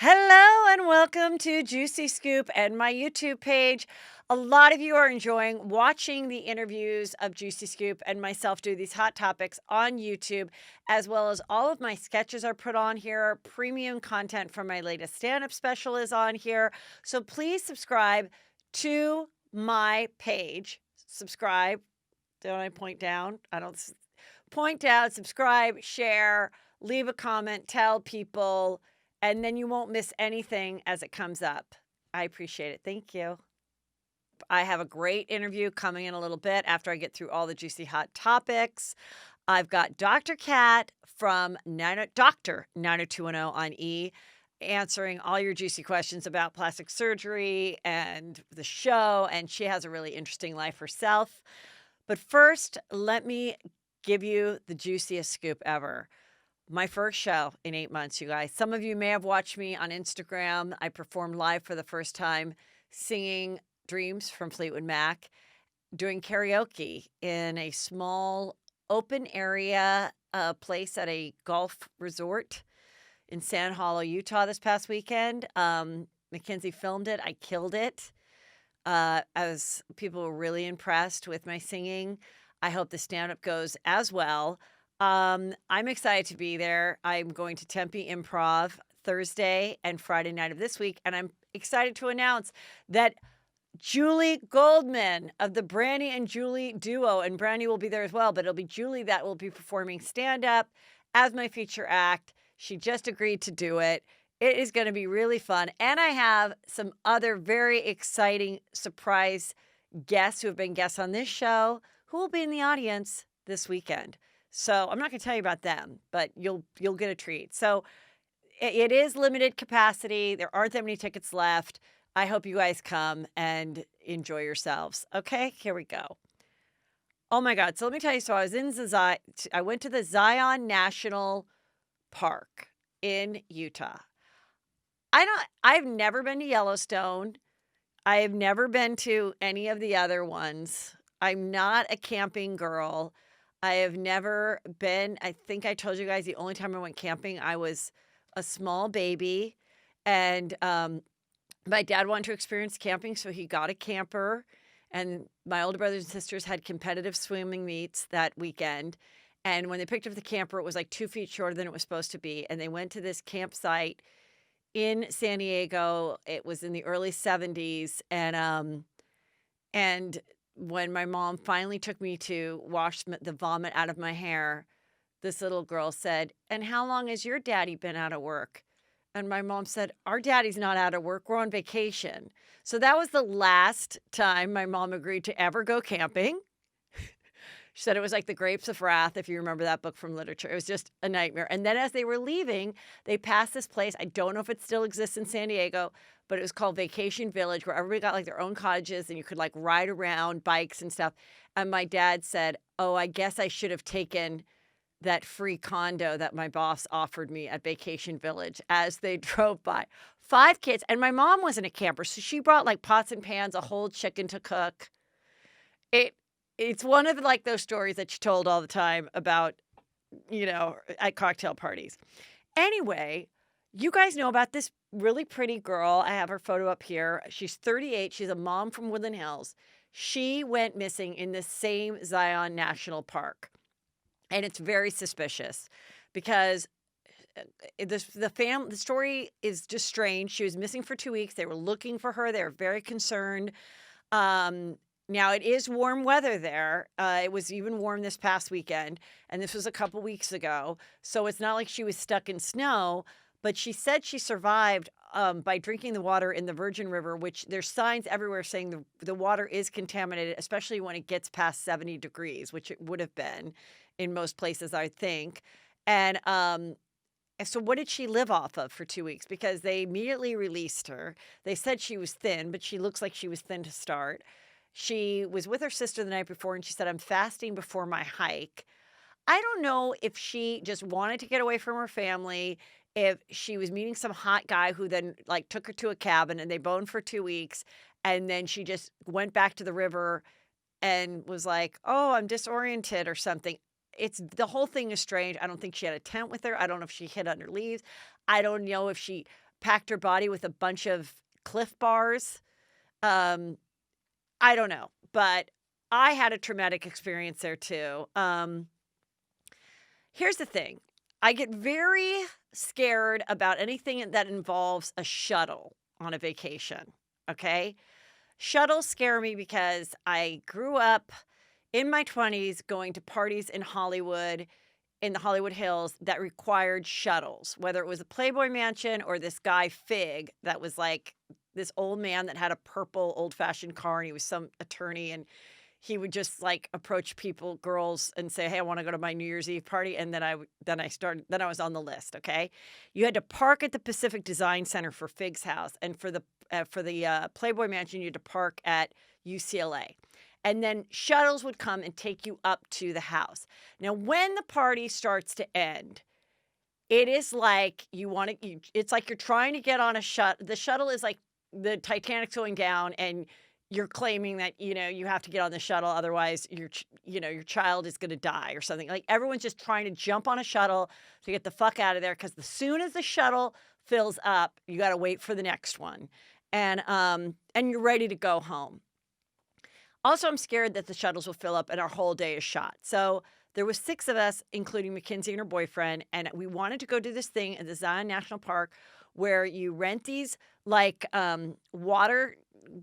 Hello and welcome to Juicy Scoop and my YouTube page. A lot of you are enjoying watching the interviews of Juicy Scoop and myself do these hot topics on YouTube, as well as all of my sketches are put on here. Premium content from my latest stand-up special is on here. So please subscribe to my page. Subscribe. Don't I point down? I don't point down, subscribe, share, leave a comment, tell people, and then you won't miss anything as it comes up. I appreciate it. Thank you. I have a great interview coming in a little bit after I get through all the juicy hot topics. I've got Dr. Kat from Dr. 90210 on E answering all your juicy questions about plastic surgery and the show, and she has a really interesting life herself. But first, let me give you the juiciest scoop ever. My first show in 8 months, you guys. Some of you may have watched me on Instagram. I performed live for the first time singing Dreams from Fleetwood Mac, doing karaoke in a small open area place at a golf resort in Sand Hollow, Utah this past weekend. Mackenzie filmed it. I killed it. People were really impressed with my singing. I hope the stand-up goes as well. I'm excited to be there. I'm going to Tempe Improv Thursday and Friday night of this week, and I'm excited to announce that Julie Goldman of the Brandy and Julie duo, and Brandy will be there as well, but it'll be Julie that will be performing stand-up as my feature act. She just agreed to do it. It is going to be really fun, and I have some other very exciting surprise guests who have been guests on this show who will be in the audience this weekend. So I'm not going to tell you about them, but you'll get a treat. So it is limited capacity. There aren't that many tickets left. I hope you guys come and enjoy yourselves. Okay, here we go. Oh my God. So let me tell you. So I went to the Zion National Park in Utah. I've never been to Yellowstone. I have never been to any of the other ones. I'm not a camping girl. I have never been. I think I told you guys the only time I went camping, I was a small baby. And my dad wanted to experience camping, so he got a camper. And my older brothers and sisters had competitive swimming meets that weekend. And when they picked up the camper, it was like 2 feet shorter than it was supposed to be. And they went to this campsite in San Diego. It was in the early 70s. And when my mom finally took me to wash the vomit out of my hair, this little girl said, "And how long has your daddy been out of work?" And my mom said, "Our daddy's not out of work. We're on vacation." So that was the last time my mom agreed to ever go camping. She said it was like the grapes of wrath, if you remember that book from literature. It was just a nightmare. And then as they were leaving, they passed this place. I don't know if it still exists in San Diego, but it was called Vacation Village, where everybody got like their own cottages and you could like ride around bikes and stuff. And my dad said, "Oh, I guess I should have taken that free condo that my boss offered me at Vacation Village," as they drove by. 5 kids. And my mom wasn't a camper, so she brought like pots and pans, a whole chicken to cook. It's one of like those stories that she told all the time about, at cocktail parties. Anyway, you guys know about this really pretty girl. I have her photo up here. She's 38. She's a mom from Woodland Hills. She went missing in the same Zion National Park. And it's very suspicious because the story is just strange. She was missing for 2 weeks. They were looking for her. They were very concerned. Now, it is warm weather there. It was even warm this past weekend, and this was a couple weeks ago. So it's not like she was stuck in snow, but she said she survived by drinking the water in the Virgin River, which there's signs everywhere saying the water is contaminated, especially when it gets past 70 degrees, which it would have been in most places, I think. And so what did she live off of for 2 weeks? Because they immediately released her. They said she was thin, but she looks like she was thin to start. She was with her sister the night before, and she said, "I'm fasting before my hike." I don't know if she just wanted to get away from her family, if she was meeting some hot guy who then like took her to a cabin and they boned for 2 weeks, and then she just went back to the river and was like, "Oh, I'm disoriented," or something. The whole thing is strange. I don't think she had a tent with her. I don't know if she hid under leaves. I don't know if she packed her body with a bunch of Cliff Bars. I don't know, but I had a traumatic experience there too. Here's the thing. I get very scared about anything that involves a shuttle on a vacation, okay? Shuttles scare me because I grew up in my 20s going to parties in Hollywood, in the Hollywood Hills, that required shuttles, whether it was a Playboy Mansion or this guy Fig that was like this old man that had a purple old-fashioned car, and he was some attorney, and he would just like approach people, girls, and say, "Hey, I want to go to my New Year's Eve party." And then I was on the list. Okay, you had to park at the Pacific Design Center for Fig's house, and for the Playboy Mansion, you had to park at UCLA. And then shuttles would come and take you up to the house. Now, when the party starts to end, it is like it's like you're trying to get on a shuttle. The shuttle is like the Titanic's going down, and you're claiming that, you have to get on the shuttle. Otherwise, your child is going to die or something. Like, everyone's just trying to jump on a shuttle to get the fuck out of there, because as soon as the shuttle fills up, you got to wait for the next one. And you're ready to go home. Also, I'm scared that the shuttles will fill up and our whole day is shot. So there was 6 of us, including Mackenzie and her boyfriend, and we wanted to go do this thing at the Zion National Park where you rent these like water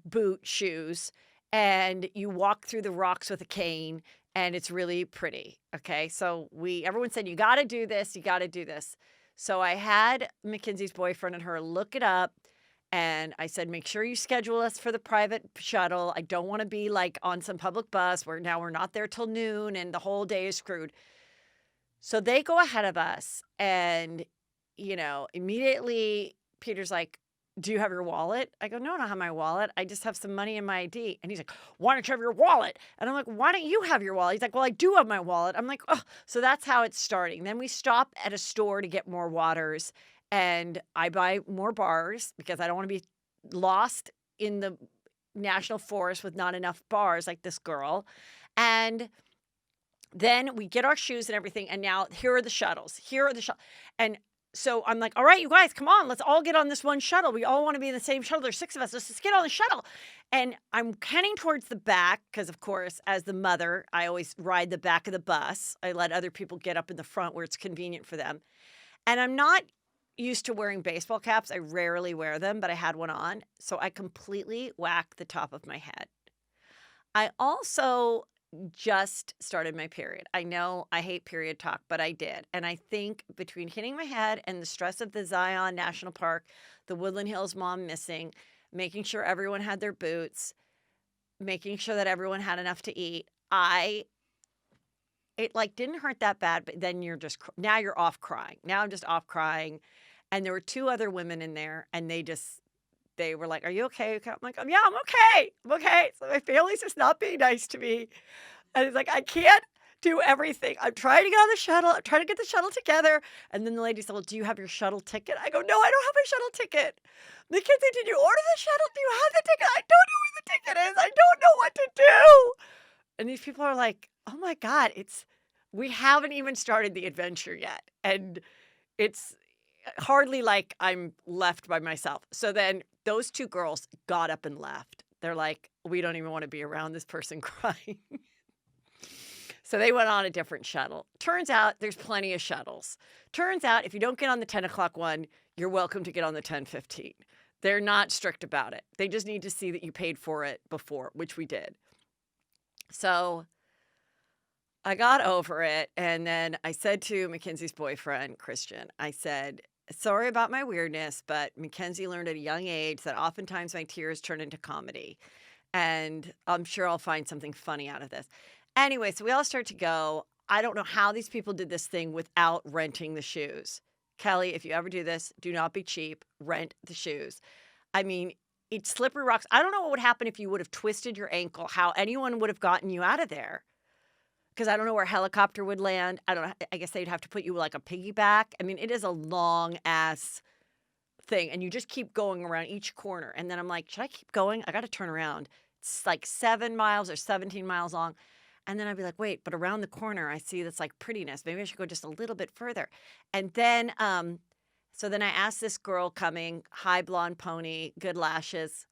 boot shoes, and you walk through the rocks with a cane, and it's really pretty. Okay, so everyone said, you got to do this, you got to do this. So I had Mackenzie's boyfriend and her look it up, and I said, make sure you schedule us for the private shuttle. I don't want to be like on some public bus where now we're not there till noon and the whole day is screwed. So they go ahead of us, and immediately Peter's like, do you have your wallet? I go, no, I don't have my wallet. I just have some money in my ID. And he's like, why don't you have your wallet? And I'm like, why don't you have your wallet? He's like, well, I do have my wallet. I'm like, oh. So that's how it's starting. Then we stop at a store to get more waters, and I buy more bars because I don't want to be lost in the national forest with not enough bars like this girl. And then we get our shoes and everything. And now here are the shuttles. And so I'm like, all right, you guys, come on. Let's all get on this one shuttle. We all want to be in the same shuttle. There's 6 of us. Let's just get on the shuttle. And I'm heading towards the back because, of course, as the mother, I always ride the back of the bus. I let other people get up in the front where it's convenient for them. And I'm not used to wearing baseball caps. I rarely wear them, but I had one on. So I completely whacked the top of my head. I also just started my period. I know I hate period talk, but I did. And I think between hitting my head and the stress of the Zion National Park, the Woodland Hills mom missing, making sure everyone had their boots, making sure that everyone had enough to eat, it like didn't hurt that bad, but then now you're off crying. Now I'm just off crying. And there were 2 other women in there, and they were like, are you okay? I'm like, yeah, I'm okay. I'm okay. So my family's just not being nice to me. And it's like, I can't do everything. I'm trying to get on the shuttle. I'm trying to get the shuttle together. And then the lady said, well, do you have your shuttle ticket? I go, no, I don't have my shuttle ticket. The kid said, did you order the shuttle? Do you have the ticket? I don't know where the ticket is. I don't know what to do. And these people are like, oh my God, we haven't even started the adventure yet. And it's hardly like I'm left by myself. So then those 2 girls got up and left. They're like, we don't even want to be around this person crying. So they went on a different shuttle. Turns out there's plenty of shuttles. Turns out if you don't get on the 10 o'clock one, you're welcome to get on the 10:15. They're not strict about it. They just need to see that you paid for it before, which we did. So I got over it. And then I said to Mackenzie's boyfriend, Christian, I said, sorry about my weirdness, but Mackenzie learned at a young age that oftentimes my tears turn into comedy. And I'm sure I'll find something funny out of this. Anyway, so we all start to go. I don't know how these people did this thing without renting the shoes. Kelly, if you ever do this, do not be cheap. Rent the shoes. I mean, it's slippery rocks. I don't know what would happen if you would have twisted your ankle, how anyone would have gotten you out of there. Because I don't know where a helicopter would land. I guess they'd have to put you like a piggyback. I mean, it is a long ass thing. And you just keep going around each corner. And then I'm like, should I keep going? I got to turn around. It's like 7 miles or 17 miles long. And then I'd be like, wait, but around the corner, I see that's like prettiness. Maybe I should go just a little bit further. And then So then I asked this girl coming, high blonde pony, good lashes.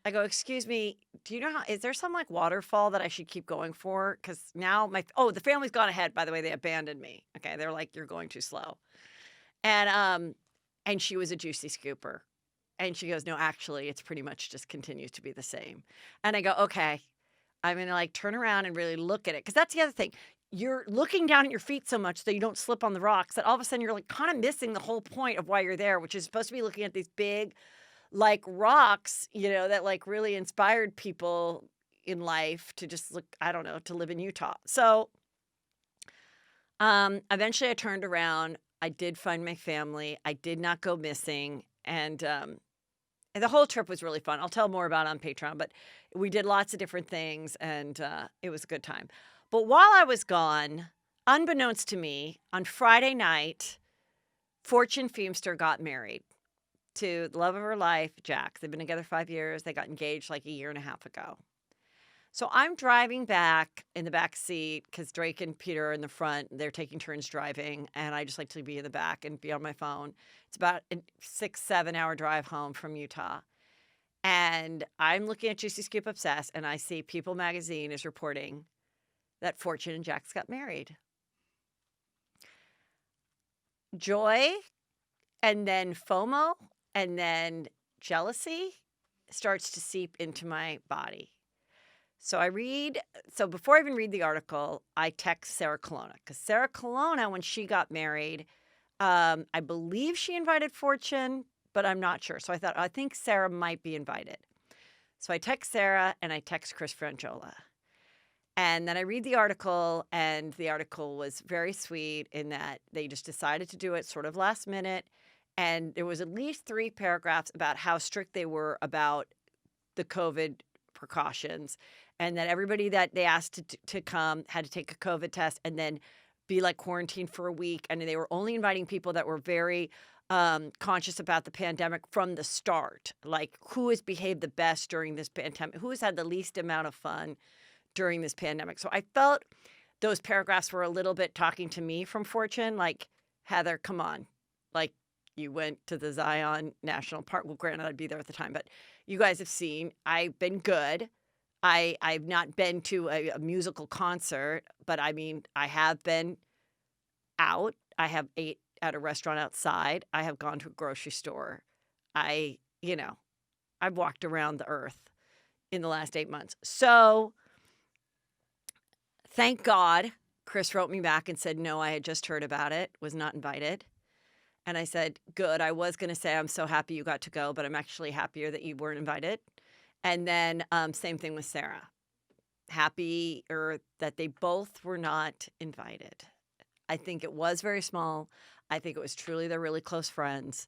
I go, excuse me, do you know is there some like waterfall that I should keep going for? Because now the family's gone ahead, by the way, they abandoned me. Okay. They're like, you're going too slow. And she was a juicy scooper. And she goes, no, actually, it's pretty much just continues to be the same. And I go, okay, I'm going to like turn around and really look at it. Because that's the other thing. You're looking down at your feet so much that you don't slip on the rocks that all of a sudden you're like kind of missing the whole point of why you're there, which is supposed to be looking at these big like rocks, that like really inspired people in life to just look, I don't know, to live in Utah. So eventually I turned around. I did find my family. I did not go missing. And the whole trip was really fun. I'll tell more about it on Patreon, but we did lots of different things and it was a good time. But while I was gone, unbeknownst to me, on Friday night, Fortune Feimster got married to the love of her life, Jack. They've been together 5 years. They got engaged like a year and a half ago. So I'm driving back in the back seat because Drake and Peter are in the front. They're taking turns driving, and I just like to be in the back and be on my phone. It's about a 6-7 hour drive home from Utah. And I'm looking at Juicy Scoop Obsessed, and I see People Magazine is reporting that Fortune and Jax got married. Joy, and then FOMO, and then jealousy starts to seep into my body. So before I even read the article, I text Sarah Colonna. Because Sarah Colonna, when she got married, I believe she invited Fortune, but I'm not sure. So I think Sarah might be invited. So I text Sarah and I text Chris Frangiola. And then I read the article, and the article was very sweet in that they just decided to do it sort of last minute. And there was at least 3 paragraphs about how strict they were about the COVID precautions, and that everybody that they asked to come had to take a COVID test and then be like quarantined for a week. And they were only inviting people that were very conscious about the pandemic from the start. Like, who has behaved the best during this pandemic? Who has had the least amount of fun during this pandemic? So I felt those paragraphs were a little bit talking to me from Fortune, like, Heather, come on. Like, you went to the Zion National Park. Well, granted, I'd be there at the time, but you guys have seen I've been good. I've not been to a musical concert, but I mean, I have been out. I have ate at a restaurant outside. I have gone to a grocery store. I've walked around the earth in the last 8 months. So thank God Chris wrote me back and said, no, I had just heard about it, was not invited. And I said, good. I was going to say, I'm so happy you got to go, but I'm actually happier that you weren't invited. And then same thing with Sarah. Happier that they both were not invited. I think it was very small. I think it was truly they're really close friends.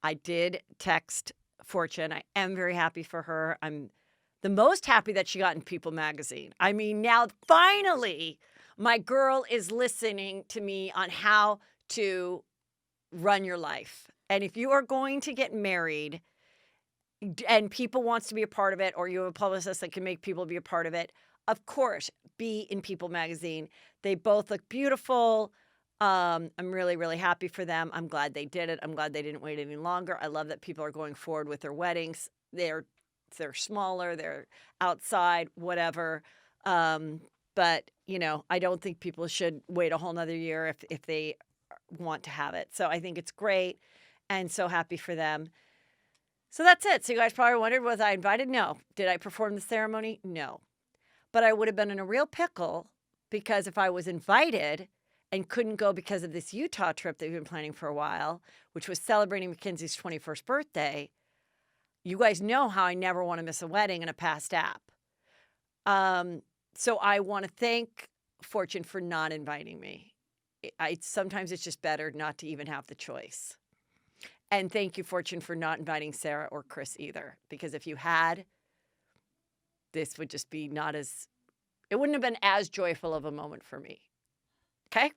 I did text Fortune. I am very happy for her. I'm the most happy that she got in People Magazine. I mean, now finally, my girl is listening to me on how to run your life. And if you are going to get married and People wants to be a part of it, or you have a publicist that can make people be a part of it, of course, be in People Magazine. They both look beautiful. I'm really, really happy for them. I'm glad they did it. I'm glad they didn't wait any longer. I love that people are going forward with their weddings. They're smaller, they're outside, whatever. But, I don't think people should wait a whole nother year if they want to have it. So I think it's great and so happy for them. So that's it. So you guys probably wondered, was I invited? No. Did I perform the ceremony? No. But I would have been in a real pickle because if I was invited and couldn't go because of this Utah trip that we've been planning for a while, which was celebrating Mackenzie's 21st birthday, you guys know how I never want to miss a wedding in a past app. So I want to thank Fortune for not inviting me. Sometimes it's just better not to even have the choice. And thank you, Fortune, for not inviting Sarah or Chris either. Because if you had, this would just be it wouldn't have been as joyful of a moment for me. Okay?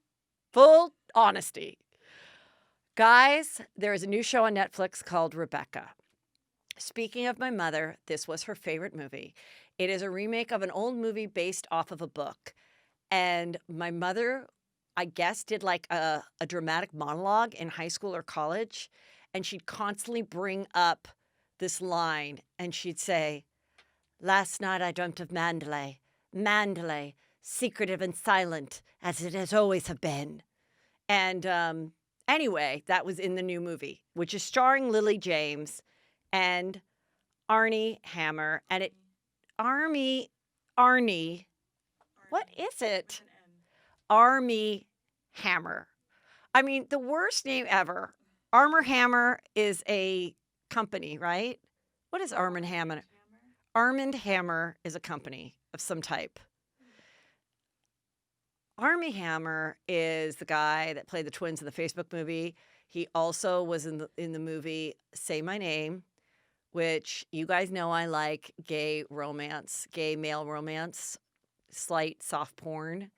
Full honesty. Guys, there is a new show on Netflix called Rebecca. Speaking of my mother, this was her favorite movie. It is a remake of an old movie based off of a book. And my mother I guess, did like a dramatic monologue in high school or college. And she'd constantly bring up this line and she'd say, "Last night I dreamt of Mandalay, Mandalay, secretive and silent as it has always have been." And anyway, that was in the new movie, which is starring Lily James and Arnie Hammer. And Arnie, what is it? Armie Hammer. I mean, the worst name ever. Armor Hammer is a company, right? What is Armand Hammer? Armand Hammer is a company of some type. Armie Hammer is the guy that played the twins in the Facebook movie. He also was in the movie Say My Name, which you guys know I like gay romance, gay male romance, slight soft porn.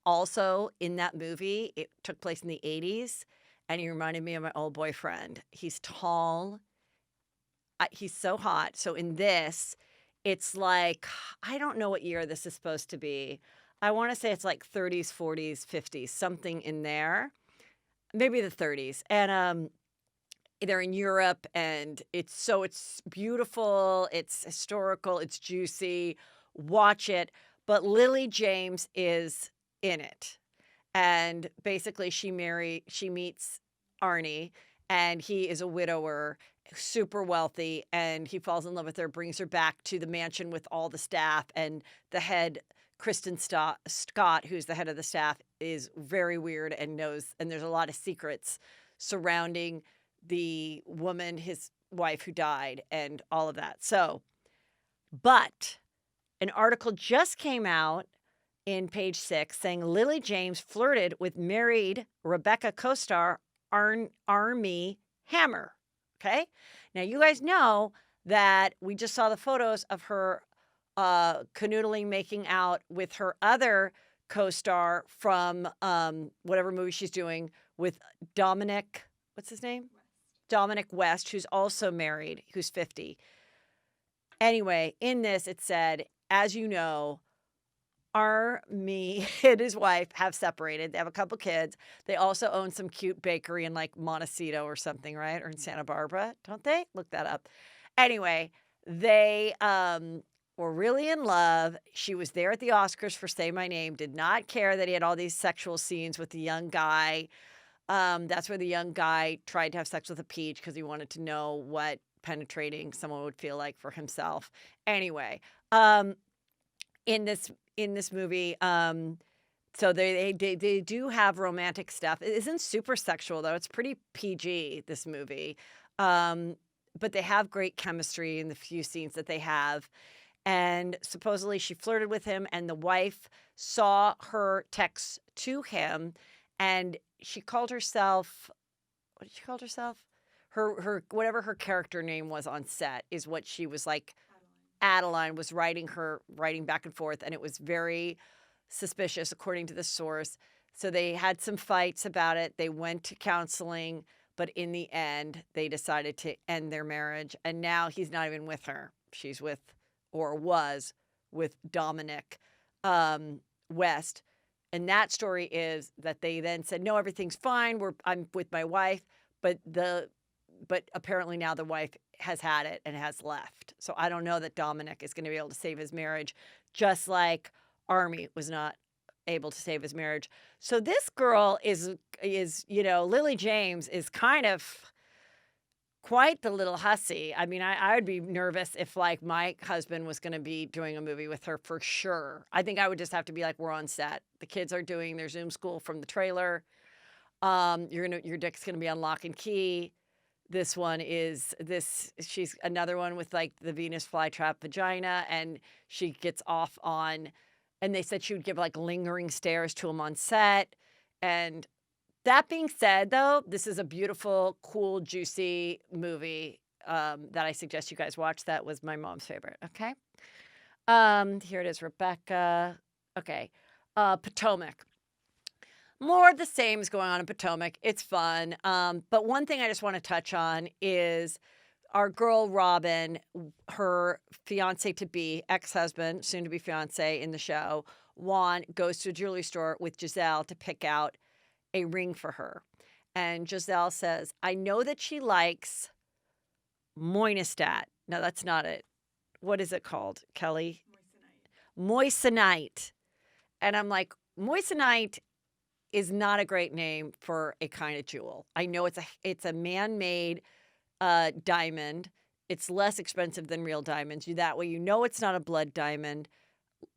Also in that movie, it took place in the 80s, and he reminded me of my old boyfriend. He's tall. He's so hot. So in this, it's like, I don't know what year this is supposed to be. I want to say it's like 30s, 40s, 50s, something in there. Maybe the 30s. And they're in Europe, and it's beautiful, it's historical, it's juicy. Watch it. But Lily James is in it. And basically she meets Arnie, and he is a widower, super wealthy, and he falls in love with her, brings her back to the mansion with all the staff, and the head, Kristen Scott, who's the head of the staff, is very weird and there's a lot of secrets surrounding the woman, his wife, who died, and all of that. So, but an article just came out in Page 6 saying Lily James flirted with married Rebecca co-star Armie Hammer. Okay? Now, you guys know that we just saw the photos of her canoodling, making out with her other co-star from whatever movie she's doing with Dominic, what's his name? Dominic West, who's also married, who's 50. Anyway, in this, it said, as you know, Armie and his wife have separated. They have a couple kids. They also own some cute bakery in like Montecito or something, right? Or in Santa Barbara, don't they? Look that up. Anyway, they were really in love. She was there at the Oscars for Say My Name, did not care that he had all these sexual scenes with the young guy. That's where the young guy tried to have sex with a peach because he wanted to know what penetrating someone would feel like for himself. Anyway, in this movie, so they do have romantic stuff. It isn't super sexual though. It's pretty PG, this movie. But they have great chemistry in the few scenes that they have. And supposedly she flirted with him, and the wife saw her text to him, and she called herself, what did she call herself? Her whatever her character name was on set is what she was like. Adeline was writing back and forth, and it was very suspicious according to the source. So they had some fights about it. They went to counseling, but in the end, they decided to end their marriage. And now he's not even with her. She's with, or was with, Dominic West. And that story is that they then said, no, everything's fine. I'm with my wife, but apparently now the wife has had it and has left. So I don't know that Dominic is going to be able to save his marriage, just like Armie was not able to save his marriage. So this girl is Lily James is kind of quite the little hussy. I mean, I would be nervous if like my husband was going to be doing a movie with her for sure. I think I would just have to be like, we're on set. The kids are doing their Zoom school from the trailer. Your dick's going to be on lock and key. She's another one with like the Venus flytrap vagina, and she gets off on, and they said she would give like lingering stares to him on set. And that being said, though, this is a beautiful, cool, juicy movie that I suggest you guys watch. That was my mom's favorite. Okay. Here it is, Rebecca. Okay. Potomac. More of the same is going on in Potomac. It's fun. But one thing I just want to touch on is our girl Robin, her fiance-to-be, ex-husband, soon-to-be fiance in the show, Juan goes to a jewelry store with Giselle to pick out a ring for her. And Giselle says, I know that she likes Moissanite. No, that's not it. What is it called, Kelly? Moissanite. And I'm like, Moissanite is not a great name for a kind of jewel. I know it's a man-made diamond. It's less expensive than real diamonds. That way you know it's not a blood diamond.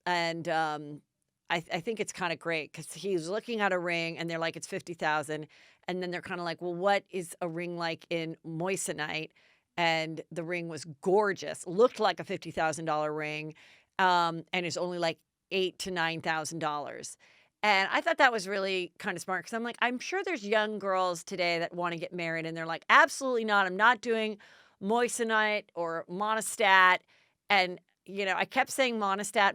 And I think it's kind of great because he's looking at a ring and they're like, it's 50,000. And then they're kind of like, well, what is a ring like in Moissanite? And the ring was gorgeous, looked like a $50,000 ring, and is only like $8,000 to $9,000. And I thought that was really kind of smart because I'm like, I'm sure there's young girls today that want to get married and they're like, absolutely not. I'm not doing Moissanite or Monistat. And, I kept saying Monistat,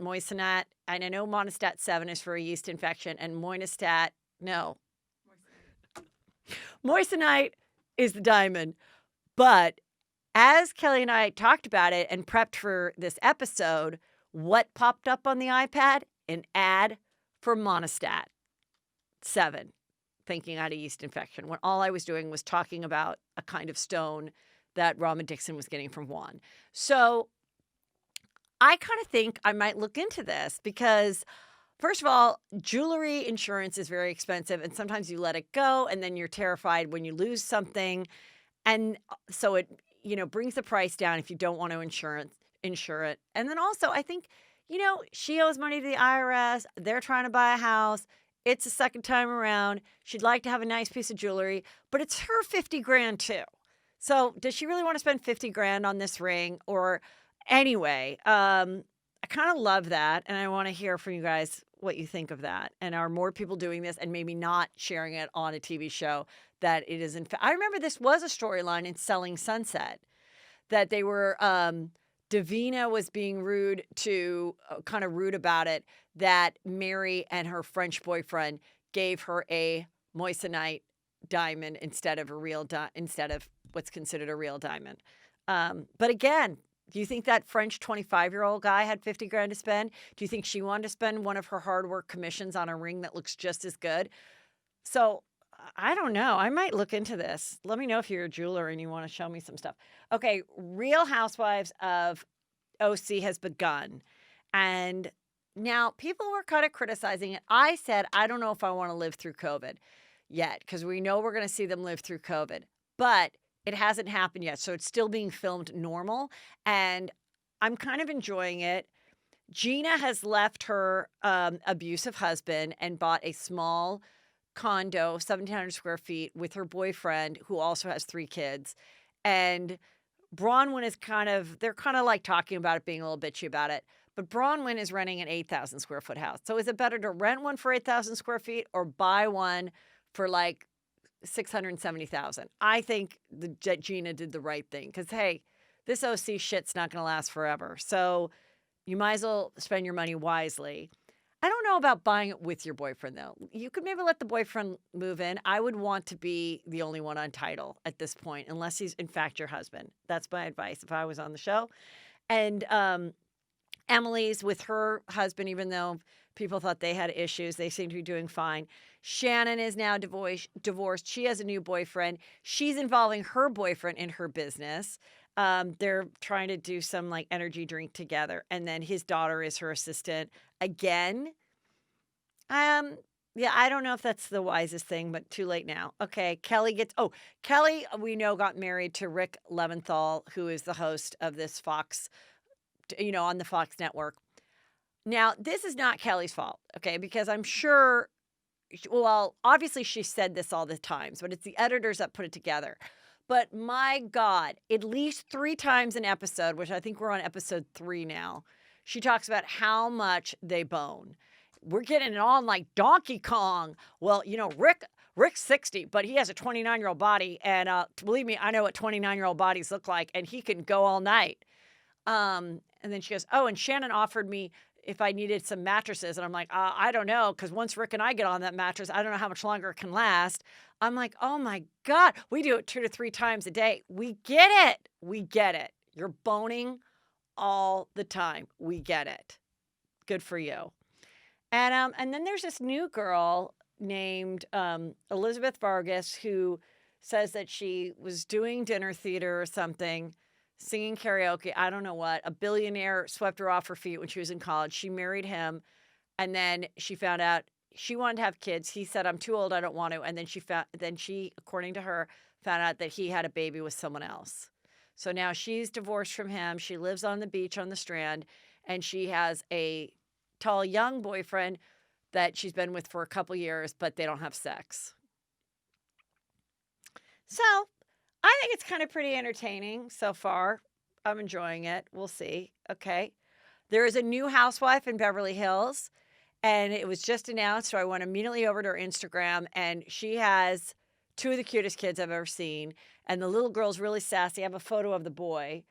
and I know Monistat 7 is for a yeast infection, and Monistat, no. Moissanite is the diamond. But as Kelly and I talked about it and prepped for this episode, what popped up on the iPad? An ad for Monistat 7, thinking I had a yeast infection, when all I was doing was talking about a kind of stone that Rama Dixon was getting from Juan. So I kind of think I might look into this because, first of all, jewelry insurance is very expensive, and sometimes you let it go, and then you're terrified when you lose something. And so it, brings the price down if you don't want to insure it. And then also, I think, she owes money to the IRS. They're trying to buy a house. It's the second time around. She'd like to have a nice piece of jewelry, but it's her 50 grand too. So does she really want to spend 50 grand on this ring? Or anyway, I kind of love that. And I want to hear from you guys what you think of that. And are more people doing this and maybe not sharing it on a TV show that it is in fact? I remember this was a storyline in Selling Sunset that they were, Davina was being rude about it, that Mary and her French boyfriend gave her a Moissanite diamond instead of what's considered a real diamond. But again, do you think that French 25-year-old guy had 50 grand to spend? Do you think she wanted to spend one of her hard work commissions on a ring that looks just as good? So I don't know. I might look into this. Let me know if you're a jeweler and you want to show me some stuff. Okay, Real Housewives of OC has begun. And now people were kind of criticizing it. I said, I don't know if I want to live through COVID yet because we know we're going to see them live through COVID. But it hasn't happened yet, so it's still being filmed normal, and I'm kind of enjoying it. Gina has left her abusive husband and bought a small condo, 1,700 square feet, with her boyfriend, who also has 3 kids. And Bronwyn is they're kind of like talking about it, being a little bitchy about it. But Bronwyn is renting an 8,000 square foot house. So is it better to rent one for 8,000 square feet or buy one for like 670,000? I think Gina did the right thing because, hey, this OC shit's not going to last forever. So you might as well spend your money wisely. I don't know about buying it with your boyfriend, though. You could maybe let the boyfriend move in. I would want to be the only one on title at this point, unless he's, in fact, your husband. That's my advice if I was on the show. And Emily's with her husband, even though people thought they had issues. They seem to be doing fine. Shannon is now divorced. She has a new boyfriend. She's involving her boyfriend in her business. They're trying to do some like energy drink together. And then his daughter is her assistant again. Yeah, I don't know if that's the wisest thing, but too late now. Okay, Kelly, we know, got married to Rick Leventhal, who is the host of this Fox, on the Fox network. Now, this is not Kelly's fault, okay, because I'm sure, well, obviously she said this all the times, but it's the editors that put it together. But my God, at least 3 times an episode, which I think we're on episode 3 now, she talks about how much they bone. We're getting it on like Donkey Kong. Well, Rick's 60, but he has a 29-year-old body. And believe me, I know what 29-year-old bodies look like, and he can go all night. And then she goes, oh, and Shannon offered me if I needed some mattresses. And I'm like, I don't know, because once Rick and I get on that mattress, I don't know how much longer it can last. I'm like, oh my God, we do it 2 to 3 times a day. We get it. We get it. You're boning all the time. We get it. Good for you. And then there's this new girl named Elizabeth Vargas who says that she was doing dinner theater or something, singing karaoke. I don't know what. A billionaire swept her off her feet when she was in college. She married him, and then she found out she wanted to have kids. He said, "I'm too old. I don't want to." And then she, according to her, found out that he had a baby with someone else. So now she's divorced from him. She lives on the beach on the Strand, and she has a tall young boyfriend that she's been with for a couple years, but they don't have sex. So I think it's kind of pretty entertaining so far. I'm enjoying it. We'll see. Okay. There is a new housewife in Beverly Hills, and it was just announced. So I went immediately over to her Instagram, and she has two of the cutest kids I've ever seen. And the little girl's really sassy. I have a photo of the boy.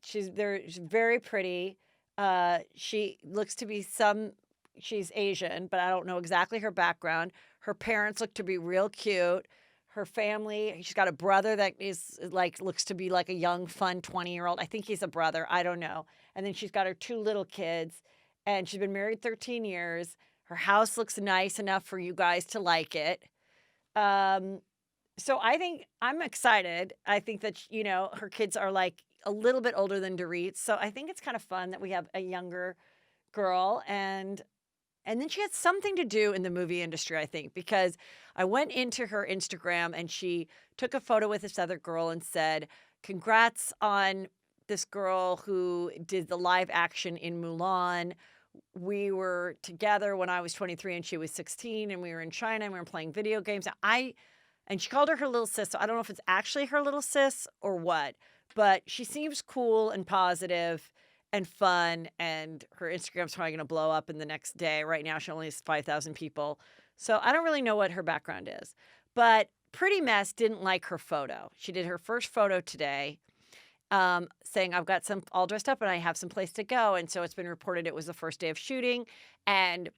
She's very pretty. She looks to be she's Asian, but I don't know exactly her background. Her parents look to be real cute. Her family, she's got a brother that is looks to be like a young, fun 20-year-old. I think he's a brother. I don't know. And then she's got her two little kids, and she's been married 13 years. Her house looks nice enough for you guys to like it. So I think I'm excited. I think that, her kids are like a little bit older than Dorit. So I think it's kind of fun that we have a younger girl, and then she had something to do in the movie industry, I think, because I went into her Instagram and she took a photo with this other girl and said, "Congrats on this girl who did the live action in Mulan. We were together when I was 23 and she was 16, and we were in China and we were playing video games." And she called her little sis. So I don't know if it's actually her little sis or what, but she seems cool and positive and fun, and her Instagram's probably going to blow up in the next day. Right now, she only has 5,000 people. So I don't really know what her background is. But Pretty Mess didn't like her photo. She did her first photo today, saying, "I've got some all dressed up and I have some place to go." And so it's been reported it was the first day of shooting. And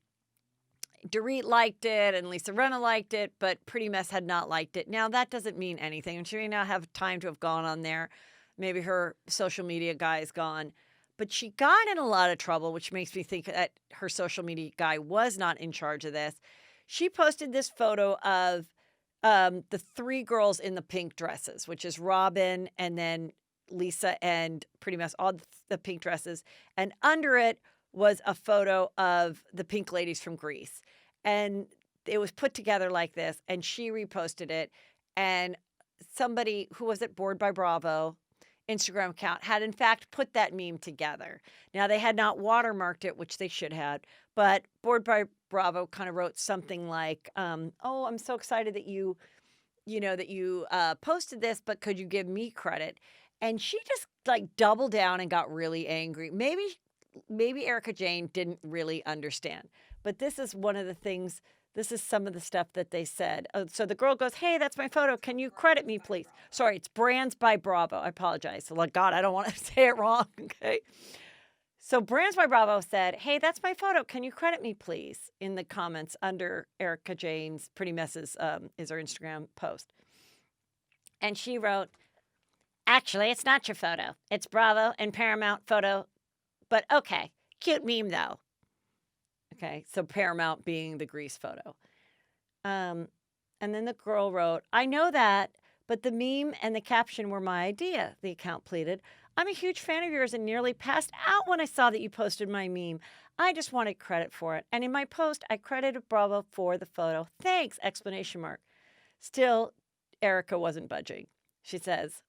Dorit liked it and Lisa Rinna liked it, but Pretty Mess had not liked it. Now, that doesn't mean anything. And she may not have time to have gone on there. Maybe her social media guy is gone. But she got in a lot of trouble, which makes me think that her social media guy was not in charge of this. She posted this photo of the three girls in the pink dresses, which is Robin and then Lisa and Pretty Mess, all the pink dresses. And under it was a photo of the pink ladies from Greece. And it was put together like this, and she reposted it. And somebody, who was it, Bored by Bravo, Instagram account, had in fact put that meme together. Now, they had not watermarked it, which they should have, but Bored by Bravo kind of wrote something like, "Oh, I'm so excited that you posted this, but could you give me credit?" And she just doubled down and got really angry. Maybe Erika Jane didn't really understand, but this is one of the things. This is some of the stuff that they said. So the girl goes, "Hey, that's my photo. Can you credit me, please?" Sorry, it's Brands by Bravo. I apologize. So, God, I don't want to say it wrong. Okay. So Brands by Bravo said, "Hey, that's my photo. Can you credit me, please?" in the comments under Erika Jane's Pretty Messes is her Instagram post. And she wrote, "Actually, it's not your photo. It's Bravo and Paramount photo. But okay, cute meme though." Okay, so Paramount being the Grease photo. And then the girl wrote, "I know that, but the meme and the caption were my idea," the account pleaded. "I'm a huge fan of yours and nearly passed out when I saw that you posted my meme. I just wanted credit for it. And in my post, I credited Bravo for the photo. Thanks!" Exclamation mark. Still, Erika wasn't budging. She says,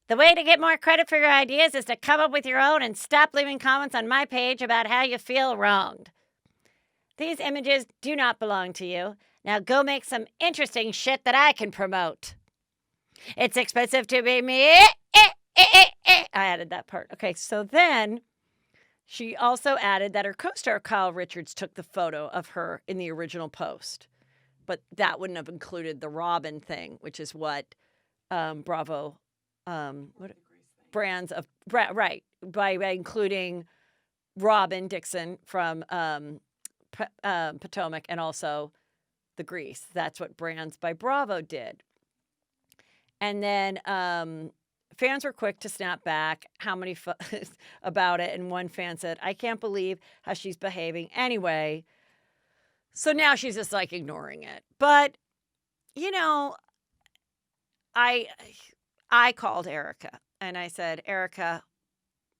"The way to get more credit for your ideas is to come up with your own and stop leaving comments on my page about how you feel wronged. These images do not belong to you. Now go make some interesting shit that I can promote. It's expensive to be me." I added that part. Okay, so then she also added that her co-star Kyle Richards took the photo of her in the original post. But that wouldn't have included the Robin thing, which is what Bravo, Brands of, right, by including Robin Dixon from Potomac and also the Grease. That's what Brands by Bravo did. And then fans were quick to snap back about it, and one fan said, "I can't believe how she's behaving." Anyway, so now she's just like ignoring it. But you know, I I called Erika and I said, "Erika,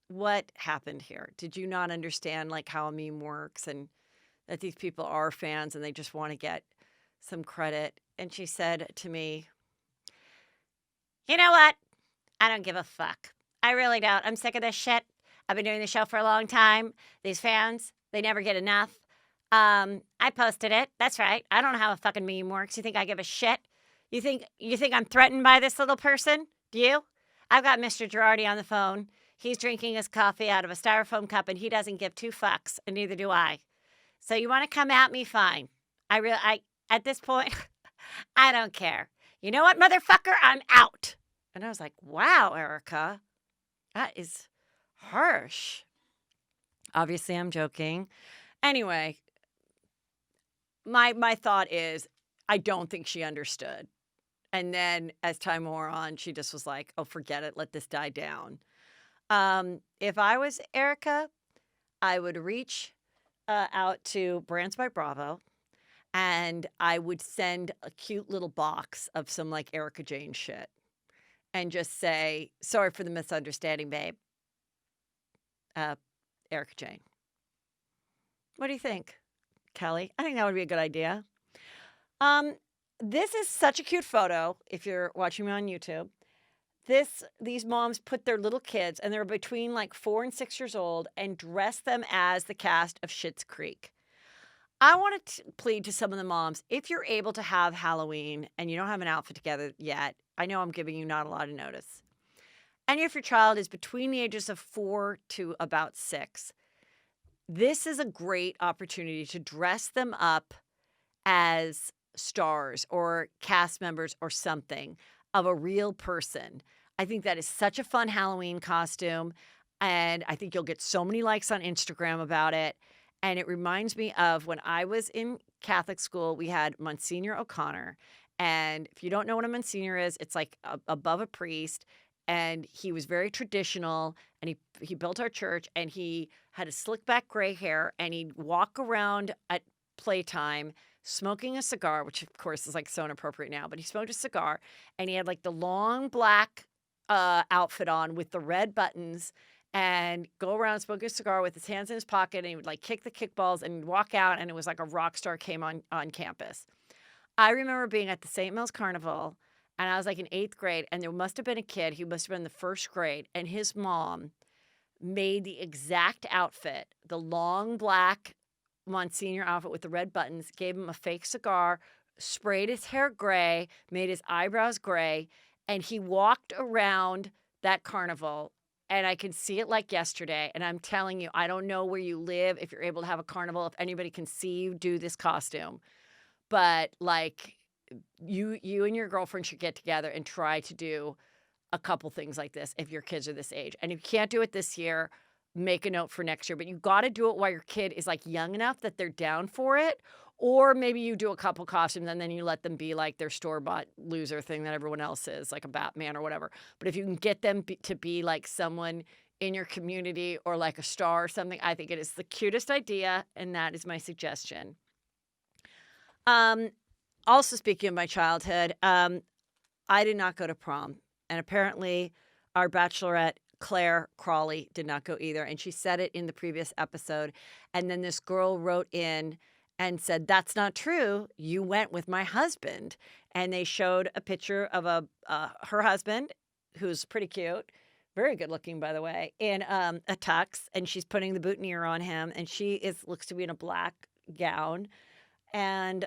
what happened here? Did you not understand like how a meme works and that these people are fans and they just want to get some credit?" And she said to me, "You know what? I don't give a fuck. I really don't. I'm sick of this shit. I've been doing the show for a long time. These fans, they never get enough. I posted it. That's right. I don't know how a fucking meme works. You think I give a shit? You think I'm threatened by this little person? Do you? I've got Mr. Girardi on the phone. He's drinking his coffee out of a styrofoam cup and he doesn't give two fucks, and neither do I. So you want to come at me? Fine. I at this point, I don't care. You know what, motherfucker? I'm out." And I was like, "Wow, Erika, that is harsh." Obviously, I'm joking. Anyway, my thought is, I don't think she understood. And then as time wore on, she just was like, "Oh, forget it. Let this die down." If I was Erika, I would reach out to Brands by Bravo, and I would send a cute little box of some like Erika Jane shit and just say, "Sorry for the misunderstanding, babe. Erika Jane." What do you think, Kelly? I think that would be a good idea. This is such a cute photo if you're watching me on YouTube. These moms put their little kids, and they're between like 4 and 6 years old, and dress them as the cast of Schitt's Creek. I want to plead to some of the moms, if you're able to have Halloween and you don't have an outfit together yet, I know I'm giving you not a lot of notice. And if your child is between the ages of 4 to about 6, this is a great opportunity to dress them up as stars or cast members or something of a real person. I think that is such a fun Halloween costume, and I think you'll get so many likes on Instagram about it. And it reminds me of when I was in Catholic school, we had Monsignor O'Connor. And if you don't know what a Monsignor is, it's like above a priest. And he was very traditional, and he built our church, and he had a slick back gray hair, and he'd walk around at playtime smoking a cigar, which of course is like so inappropriate now, but he smoked a cigar, and he had like the long black outfit on with the red buttons, and go around smoking a cigar with his hands in his pocket, and he would like kick the kickballs and he'd walk out, and it was like a rock star came on campus. I remember being at the St. Mills Carnival, and I was like in 8th grade, and there must have been a kid, he must have been in the 1st grade, and his mom made the exact outfit, the long black Monsignor outfit with the red buttons, gave him a fake cigar, sprayed his hair gray, made his eyebrows gray, and he walked around that carnival, and I can see it like yesterday. And I'm telling you, I don't know where you live, if you're able to have a carnival, if anybody can see you do this costume, but like you and your girlfriend should get together and try to do a couple things like this if your kids are this age. And if you can't do it this year, make a note for next year, but you got to do it while your kid is like young enough that they're down for it. Or maybe you do a couple costumes and then you let them be like their store-bought loser thing that everyone else is, like a Batman or whatever. But if you can get them to be like someone in your community or like a star or something, I think it is the cutest idea, and that is my suggestion. Also, speaking of my childhood, I did not go to prom, and apparently our Bachelorette Claire Crawley did not go either, and she said it in the previous episode. And then this girl wrote in and said, "That's not true. You went with my husband." And they showed a picture of her husband, who's pretty cute, very good looking, by the way, in a tux, and she's putting the boutonniere on him, and looks to be in a black gown. And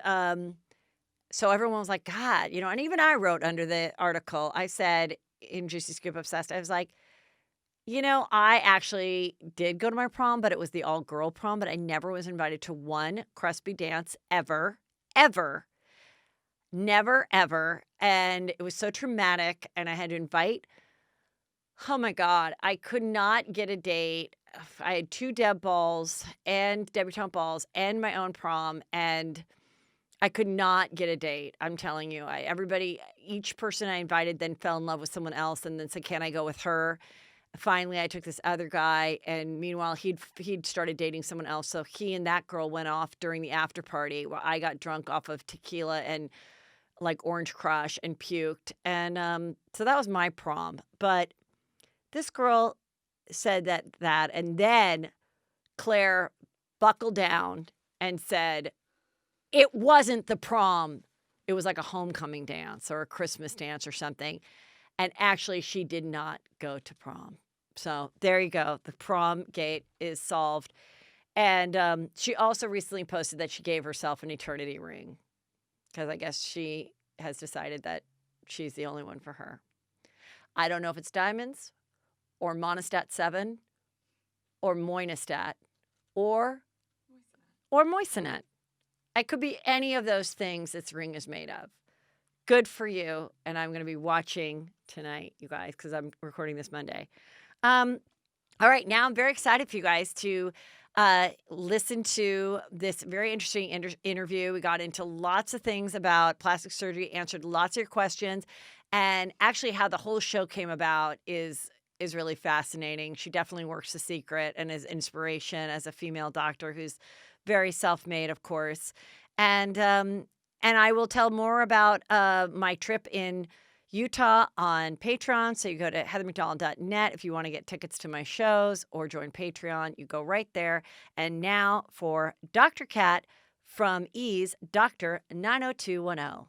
so everyone was like, "God," and even I wrote under the article, I said in Juicy Scoop Obsessed, I was like, I actually did go to my prom, but it was the all-girl prom, but I never was invited to one Crespy dance ever, ever, never, ever. And it was so traumatic, and I had to invite, oh my God, I could not get a date. I had 2 deb balls and debutante balls and my own prom, and I could not get a date. I'm telling you. Each person I invited then fell in love with someone else and then said, "Can I go with her?" Finally, I took this other guy, and meanwhile, he'd started dating someone else. So he and that girl went off during the after party where I got drunk off of tequila and like Orange Crush and puked. And so that was my prom. But this girl said that, and then Claire buckled down and said, it wasn't the prom. It was like a homecoming dance or a Christmas dance or something. And actually, she did not go to prom. So there you go. The prom gate is solved. And she also recently posted that she gave herself an eternity ring because I guess she has decided that she's the only one for her. I don't know if it's diamonds or Monistat 7 or Moinistat or Moissanite. It could be any of those things this ring is made of. Good for you. And I'm going to be watching tonight, you guys, because I'm recording this Monday. All right. Now I'm very excited for you guys to listen to this very interesting interview. We got into lots of things about plastic surgery, answered lots of your questions, and actually how the whole show came about is really fascinating. She definitely works the secret and is inspiration as a female doctor who's very self-made, of course. And I will tell more about my trip in Utah on Patreon. So you go to heathermcdonald.net if you want to get tickets to my shows or join Patreon. You go right there. And now for Dr. Kat from Ease, Dr. 90210.